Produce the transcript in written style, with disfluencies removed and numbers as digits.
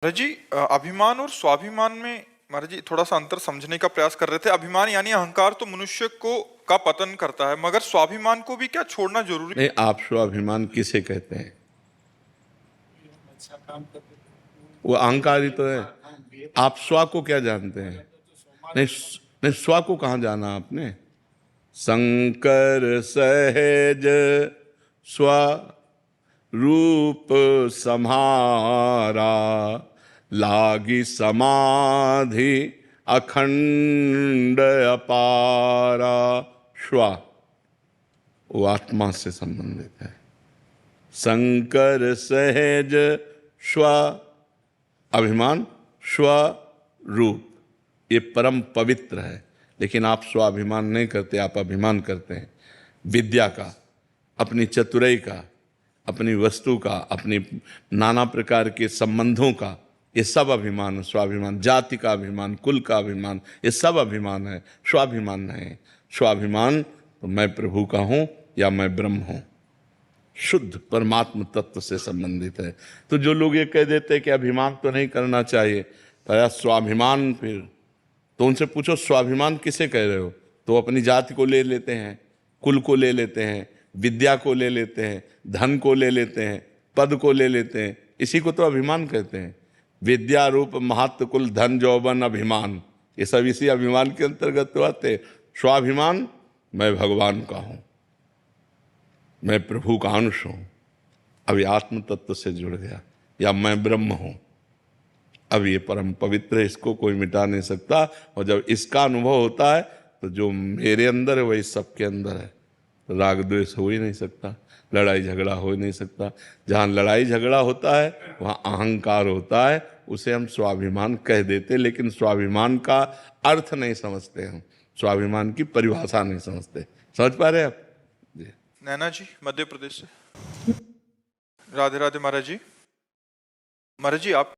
महाराज जी, अभिमान और स्वाभिमान में महाराज जी थोड़ा सा अंतर समझने का प्रयास कर रहे थे। अभिमान यानी अहंकार तो मनुष्य को का पतन करता है, मगर स्वाभिमान को भी क्या छोड़ना जरूरी नहीं, आप स्वाभिमान किसे कहते हैं? वो अहंकार ही तो है। आप स्व को क्या जानते हैं? नहीं, नहीं, स्व को कहाँ जाना आपने? शंकर सहज स्व रूप सम्हारा, लागी समाधि अखंड अपारा। स्व वो आत्मा से संबंधित है। शंकर सहज स्व अभिमान स्व रूप, ये परम पवित्र है। लेकिन आप स्वाभिमान नहीं करते, आप अभिमान करते हैं विद्या का, अपनी चतुराई का, अपनी वस्तु का, अपनी नाना प्रकार के संबंधों का। ये सब अभिमान, स्वाभिमान, जाति का अभिमान, कुल का अभिमान, ये सब अभिमान है, स्वाभिमान नहीं। स्वाभिमान तो मैं प्रभु का हूं या मैं ब्रह्म हूं, शुद्ध परमात्म तत्व से संबंधित है। तो जो लोग ये कह देते हैं कि अभिमान तो नहीं करना चाहिए, तो स्वाभिमान, फिर तो उनसे पूछो स्वाभिमान किसे कह रहे हो? तो अपनी जाति को ले लेते हैं, कुल को ले लेते हैं, विद्या को ले लेते हैं, धन को ले लेते हैं, पद को ले लेते हैं, इसी को तो अभिमान कहते हैं। विद्या रूप महत्व कुल धन जौवन अभिमान, ये सब इसी अभिमान के अंतर्गत तो आते। स्वाभिमान, मैं भगवान का हूं, मैं प्रभु का अंश हूं, अब ये आत्म तत्व से जुड़ गया, या मैं ब्रह्म हूं, अब ये परम पवित्र है, इसको कोई मिटा नहीं सकता। और जब इसका अनुभव होता है तो जो मेरे अंदर है वही सबके अंदर है, तो राग द्वेष हो ही नहीं सकता, लड़ाई झगड़ा हो ही नहीं सकता। जहाँ लड़ाई झगड़ा होता है वहाँ अहंकार होता है, उसे हम स्वाभिमान कह देते, लेकिन स्वाभिमान का अर्थ नहीं समझते, हम स्वाभिमान की परिभाषा नहीं समझते। समझ पा रहे हैं आप? जी। नैना जी मध्य प्रदेश से। राधे राधे महाराज जी। महाराज जी, आप